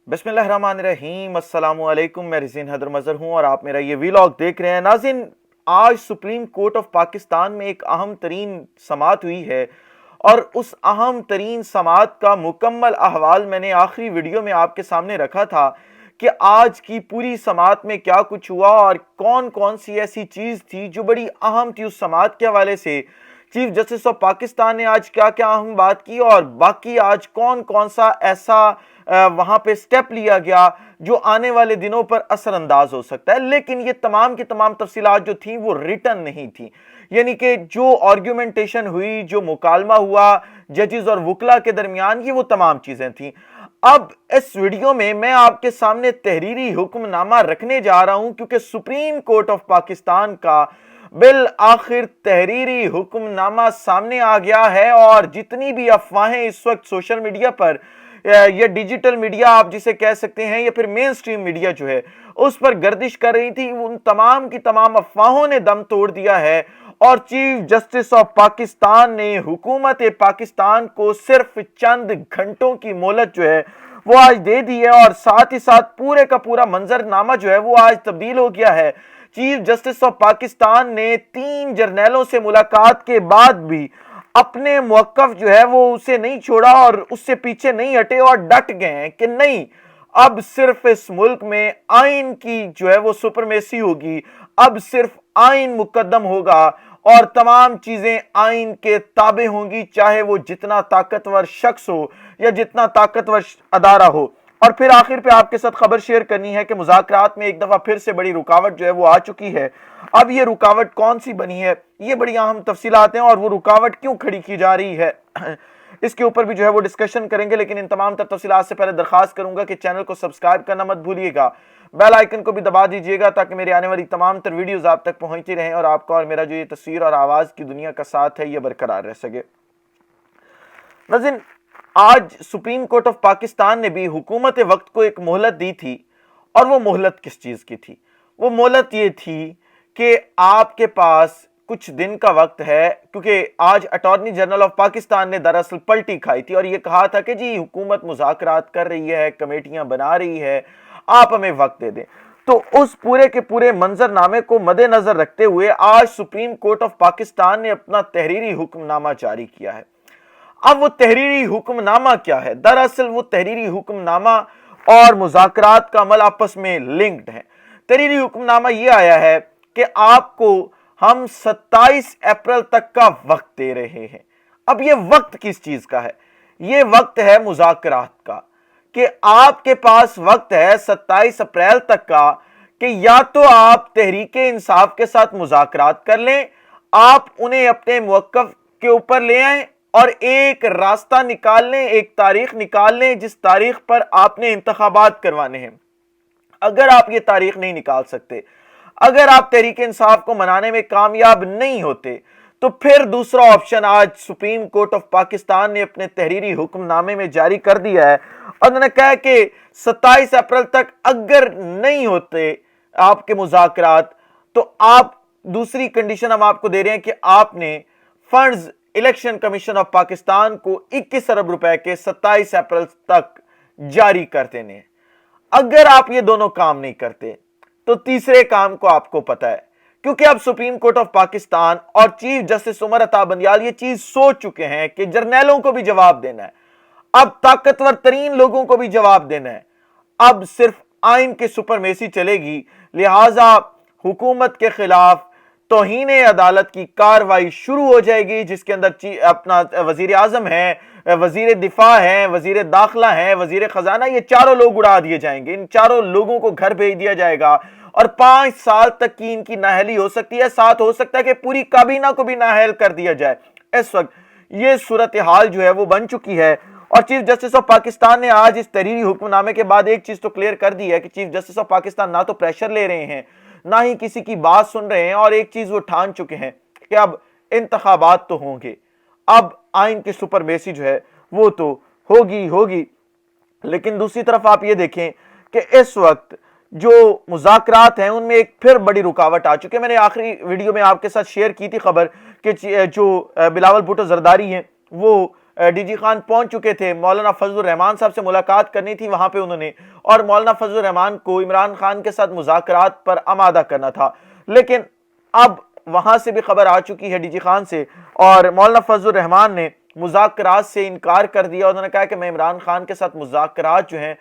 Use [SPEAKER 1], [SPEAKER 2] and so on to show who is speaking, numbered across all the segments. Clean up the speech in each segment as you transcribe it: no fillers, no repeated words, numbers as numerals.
[SPEAKER 1] बिस्मिल्लाहिर्रहमानिर्रहीम अस्सलामु अलैकुम। मैं रिज़ीन हैदर मज़हर हूँ और आप मेरा ये वीलॉग देख रहे हैं। नाज़रीन, आज सुप्रीम कोर्ट ऑफ पाकिस्तान में एक अहम तरीन समाअत हुई है और उस अहम तरीन समाअत का मुकम्मल अहवाल मैंने आखिरी वीडियो में आपके सामने रखा था कि आज की पूरी समाअत में क्या कुछ हुआ और कौन कौन सी ऐसी चीज़ थी जो बड़ी अहम थी। उस समाअत के हवाले से चीफ जस्टिस ऑफ पाकिस्तान ने आज क्या क्या अहम बात की और बाकी आज कौन कौन सा ऐसा वहां पे स्टेप लिया गया जो आने वाले दिनों पर असरअंदाज हो सकता है। लेकिन ये तमाम की तमाम तफसीलात जो थी वो रिटन नहीं थी, यानी कि जो आर्ग्यूमेंटेशन हुई, जो मुकालमा हुआ जजेस और वकला के दरमियान, ये वो तमाम चीजें थी। अब इस वीडियो में मैं आपके सामने तहरीरी हुक्मनामा रखने जा रहा हूं क्योंकि सुप्रीम कोर्ट ऑफ पाकिस्तान का बिल आखिर तहरीरी हुक्मनामा सामने आ गया है और जितनी भी अफवाहें इस वक्त सोशल मीडिया पर या डिजिटल मीडिया आप जिसे कह सकते हैं या फिर मेन स्ट्रीम मीडिया जो है उस पर गर्दिश कर रही थी, उन तमाम की तमाम अफवाहों ने दम तोड़ दिया है और चीफ जस्टिस ऑफ पाकिस्तान ने हुकूमत पाकिस्तान को सिर्फ चंद घंटों की मोहलत जो है वो आज दे दी है और साथ ही साथ पूरे का पूरा मंजरनामा जो है वो आज तब्दील हो गया है। चीफ जस्टिस ऑफ पाकिस्तान ने 3 जर्नैलों से मुलाकात के बाद भी अपने मौक़िफ़ जो है वो उसे नहीं छोड़ा और उससे पीछे नहीं हटे और डट गए हैं कि नहीं, अब सिर्फ इस मुल्क में आइन की जो है वो सुपरमेसी होगी, अब सिर्फ आइन मुकद्दम होगा और तमाम चीजें आइन के ताबे होंगी, चाहे वो जितना ताकतवर शख्स हो या जितना ताकतवर अदारा हो। और फिर आखिर पे आपके साथ खबर शेयर करनी है कि मुज़ाकरात में एक दफा फिर से बड़ी रुकावट जो है वो आ चुकी है। अब ये रुकावट कौन सी बनी है, ये बड़ी अहम तफसीलात हैं और वो रुकावट क्यों खड़ी की जा रही है इसके ऊपर भी जो है वो डिस्कशन करेंगे। लेकिन इन तमाम तफसीलात से पहले दरखास्त करूंगा कि चैनल को सब्सक्राइब करना मत भूलिएगा, बेल आइकन को भी दबा दीजिएगा ताकि मेरी आने वाली तमाम तर वीडियोस आप तक पहुंचती रहें और आपका और मेरा जो ये तस्वीर और आवाज की दुनिया का साथ है ये बरकरार रह सके। नाज़रीन, आज सुप्रीम कोर्ट ऑफ पाकिस्तान ने भी हुकूमत वक्त को एक मोहलत दी थी और वो मोहलत किस चीज की थी? वो मोहलत ये थी कि आपके पास कुछ दिन का वक्त है, क्योंकि आज अटॉर्नी जनरल ऑफ पाकिस्तान ने दरअसल पलटी खाई थी और ये कहा था कि जी हुकूमत मुज़ाकरात कर रही है, कमेटियां बना रही है, आप हमें वक्त दे दें। तो उस पूरे के पूरे मंजरनामे को मद्देनजर रखते हुए आज सुप्रीम कोर्ट ऑफ पाकिस्तान ने अपना तहरीरी हुक्मनामा जारी किया है। अब वो तहरीरी हुक्मनामा क्या है? दरअसल वो तहरीरी हुक्मनामा और मुज़ाकरात का अमल आपस में लिंक्ड है। तहरीरी हुक्मनामा ये आया है कि आपको हम 27 अप्रैल तक का वक्त दे रहे हैं। अब ये वक्त किस चीज का है? ये वक्त है मुज़ाकरात का, कि आपके पास वक्त है 27 अप्रैल तक का कि या तो आप तहरीके इंसाफ के साथ मुज़ाकरात कर लें, आप उन्हें अपने मौक़िफ़ के ऊपर ले आएं और एक रास्ता निकाल लें, एक तारीख निकाल लें जिस तारीख पर आपने इंतखाबात करवाने हैं। अगर आप ये तारीख नहीं निकाल सकते, अगर आप तहरीक इंसाफ को मनाने में कामयाब नहीं होते, तो फिर दूसरा ऑप्शन आज सुप्रीम कोर्ट ऑफ पाकिस्तान ने अपने तहरीरी हुक्मनामे में जारी कर दिया है और उन्होंने कहा कि 27 अप्रैल तक अगर नहीं होते आपके मुज़ाकरात तो आप दूसरी कंडीशन हम आपको दे रहे हैं कि आपने funds election commission of Pakistan को 21 अरब रुपए के 27 अप्रैल तक जारी कर देने। अगर आप ये दोनों काम नहीं करते तो तीसरे काम को आपको पता है, क्योंकि अब सुप्रीम कोर्ट ऑफ पाकिस्तान और चीफ जस्टिस उमर अता बंदियाल ये चीज सोच चुके हैं कि जर्नैलों को भी जवाब देना है, अब ताकतवर तरीन लोगों को भी जवाब देना है, अब सिर्फ आइन की सुपरमेसी चलेगी, लिहाजा हुकूमत के खिलाफ तौहीन अदालत की कार्रवाई शुरू हो जाएगी, जिसके अंदर अपना वजीर आजम है, वजीर दिफा है, वजीर दाखिला है, वजीर खजाना, ये चारों लोग उड़ा दिए जाएंगे। इन चारों लोगों को घर भेज दिया जाएगा और 5 साल तक की इनकी नाअहली हो सकती है, साथ हो सकता है कि पूरी काबीना को भी नाअहल कर दिया जाए। इस वक्त ये सूरत हाल जो है वो बन चुकी है और चीफ जस्टिस ऑफ पाकिस्तान ने आज इस तहरीरी हुक्मनामे के बाद एक चीज तो क्लियर कर दी है कि चीफ जस्टिस ऑफ पाकिस्तान ना तो प्रेशर ले रहे हैं, ना ही किसी की बात सुन रहे हैं और एक चीज वो ठान चुके हैं कि अब इंतखाबात तो होंगे, अब आइन की सुपरमेसी जो है वो तो होगी। लेकिन दूसरी तरफ आप ये देखें कि इस वक्त जो मुज़ाकरात हैं उनमें एक फिर बड़ी रुकावट आ चुकी है। मैंने आखिरी वीडियो में आपके साथ शेयर की थी खबर कि जो बिलावल भुट्टो जरदारी हैं वो ڈی جی خان پہنچ چکے تھے، مولانا فضل الرحمان صاحب سے ملاقات کرنی تھی وہاں پہ انہوں نے، اور مولانا فضل الرحمان کو عمران خان کے ساتھ مذاکرات پر آمادہ کرنا تھا۔ لیکن اب وہاں سے بھی خبر آ چکی ہے ڈی جی خان سے، اور مولانا فضل الرحمان نے مذاکرات سے انکار کر دیا۔ انہوں نے کہا کہ میں عمران خان کے ساتھ مذاکرات جو ہیں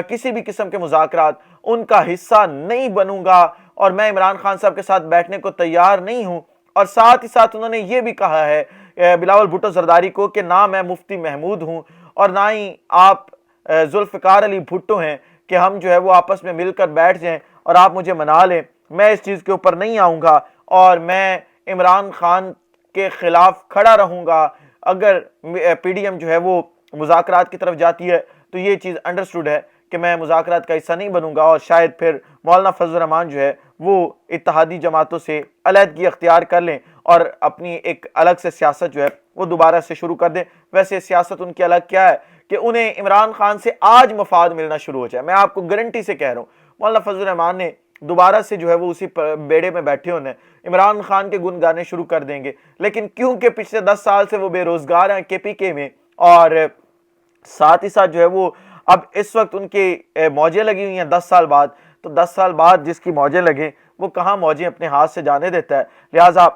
[SPEAKER 1] کسی بھی قسم کے مذاکرات ان کا حصہ نہیں بنوں گا، اور میں عمران خان صاحب کے ساتھ بیٹھنے کو تیار نہیں ہوں۔ اور ساتھ ہی ساتھ انہوں نے یہ بھی کہا ہے بلاول بھٹو زرداری کو کہ نہ میں مفتی محمود ہوں اور نہ ہی آپ ذوالفقار علی بھٹو ہیں کہ ہم جو ہے وہ آپس میں مل کر بیٹھ جائیں اور آپ مجھے منا لیں، میں اس چیز کے اوپر نہیں آؤں گا، اور میں عمران خان کے خلاف کھڑا رہوں گا۔ اگر پی ڈی ایم جو ہے وہ مذاکرات کی طرف جاتی ہے تو یہ چیز انڈرسٹوڈ ہے کہ میں مذاکرات کا حصہ نہیں بنوں گا، اور شاید پھر مولانا فضل الرحمان جو ہے وہ اتحادی جماعتوں سے علیحدگی اختیار کر لیں اور اپنی ایک الگ سے سیاست جو ہے وہ دوبارہ سے شروع کر دیں۔ ویسے سیاست ان کی الگ کیا ہے کہ انہیں عمران خان سے آج مفاد ملنا شروع ہو جائے۔ میں آپ کو گارنٹی سے کہہ رہا ہوں مولانا فضل الرحمان نے دوبارہ سے جو ہے وہ اسی بیڑے میں بیٹھے ہونے عمران خان کے گن گانے شروع کر دیں گے، لیکن کیونکہ پچھلے 10 سال سے وہ بے روزگار ہیں کے پی کے میں، اور ساتھ ہی ساتھ جو ہے وہ اب اس وقت ان کی موجیں لگی ہوئی ہیں 10 سال بعد، تو 10 سال بعد جس کی موجیں لگیں وہ کہاں موجیں اپنے ہاتھ سے جانے دیتا ہے، لہٰذا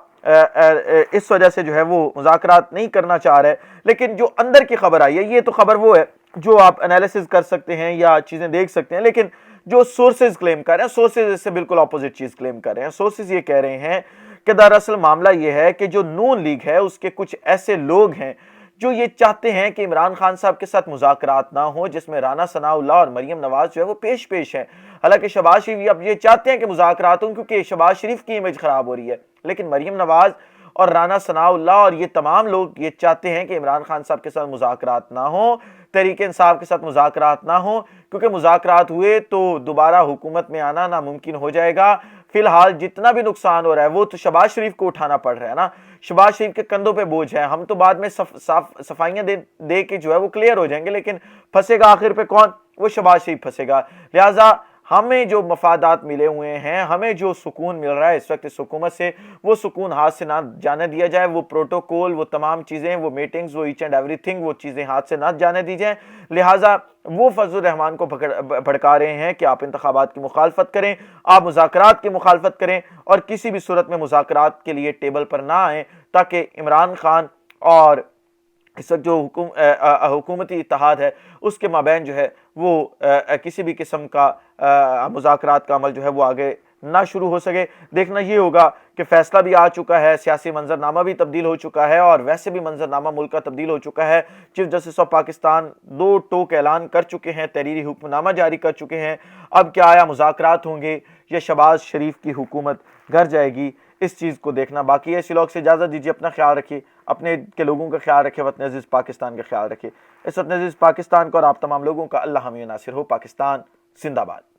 [SPEAKER 1] اس وجہ سے جو ہے وہ مذاکرات نہیں کرنا چاہ رہے۔ لیکن جو اندر کی خبر آئی ہے، یہ تو خبر وہ ہے جو آپ انالیسز کر سکتے ہیں یا چیزیں دیکھ سکتے ہیں، لیکن جو سورسز کلیم کر رہے ہیں، سورسز اس سے بالکل اپوزٹ چیز کلیم کر رہے ہیں۔ سورسز یہ کہہ رہے ہیں کہ دراصل معاملہ یہ ہے کہ جو نون لیگ ہے اس کے کچھ ایسے لوگ ہیں جو یہ چاہتے ہیں کہ عمران خان صاحب کے ساتھ مذاکرات نہ ہو، جس میں رانا ثناء اللہ اور مریم نواز جو ہے وہ پیش ہیں۔ حالانکہ شہباز شریف اب یہ چاہتے ہیں کہ مذاکرات ہوں کیونکہ شہباز شریف کی امیج خراب ہو رہی ہے، لیکن مریم نواز اور رانا ثناء اللہ اور یہ تمام لوگ یہ چاہتے ہیں کہ عمران خان صاحب کے ساتھ مذاکرات نہ ہوں، تحریک انصاف کے ساتھ مذاکرات نہ ہوں، کیونکہ مذاکرات ہوئے تو دوبارہ حکومت میں آنا ناممکن ہو جائے گا۔ فی الحال جتنا بھی نقصان ہو رہا ہے وہ تو شہباز شریف کو اٹھانا پڑ رہا ہے نا، شہباز شریف کے کندھوں پہ بوجھ ہے، ہم تو بعد میں صفائیاں دے کے جو ہے وہ کلیئر ہو جائیں گے، لیکن پھنسے گا آخر پہ کون؟ وہ شہباز شریف پھنسے گا۔ لہٰذا ہمیں جو مفادات ملے ہوئے ہیں، ہمیں جو سکون مل رہا ہے اس وقت اس حکومت سے، وہ سکون ہاتھ سے نہ جانے دیا جائے، وہ پروٹوکول، وہ تمام چیزیں، وہ میٹنگز، وہ ایچ اینڈ ایوری تھنگ، وہ چیزیں ہاتھ سے نہ جانے دی جائیں۔ لہٰذا وہ فضل الرحمان کو بھڑکا رہے ہیں کہ آپ انتخابات کی مخالفت کریں، آپ مذاکرات کی مخالفت کریں، اور کسی بھی صورت میں مذاکرات کے لیے ٹیبل پر نہ آئیں، تاکہ عمران خان اور اس وقت جو حکومتی اتحاد ہے اس کے مابین جو ہے وہ کسی بھی قسم کا مذاکرات کا عمل جو ہے وہ آگے نہ شروع ہو سکے۔ دیکھنا یہ ہوگا کہ فیصلہ بھی آ چکا ہے، سیاسی منظرنامہ بھی تبدیل ہو چکا ہے، اور ویسے بھی منظرنامہ ملک کا تبدیل ہو چکا ہے۔ چیف جسٹس آف پاکستان 2 ٹوک اعلان کر چکے ہیں، تحریری حکم نامہ جاری کر چکے ہیں۔ اب کیا آیا مذاکرات ہوں گے یا شہباز شریف کی حکومت گھر جائے گی، اس چیز کو دیکھنا باقی ہے۔ اسی لوگ سے اجازت دیجیے، اپنا خیال رکھیے، اپنے کے لوگوں کا خیال رکھے، وطن عزیز پاکستان کا خیال رکھے۔ اس وطن عزیز پاکستان کو اور آپ تمام لوگوں کا اللہ حامی و ناصر ہو۔ پاکستان زندہ باد۔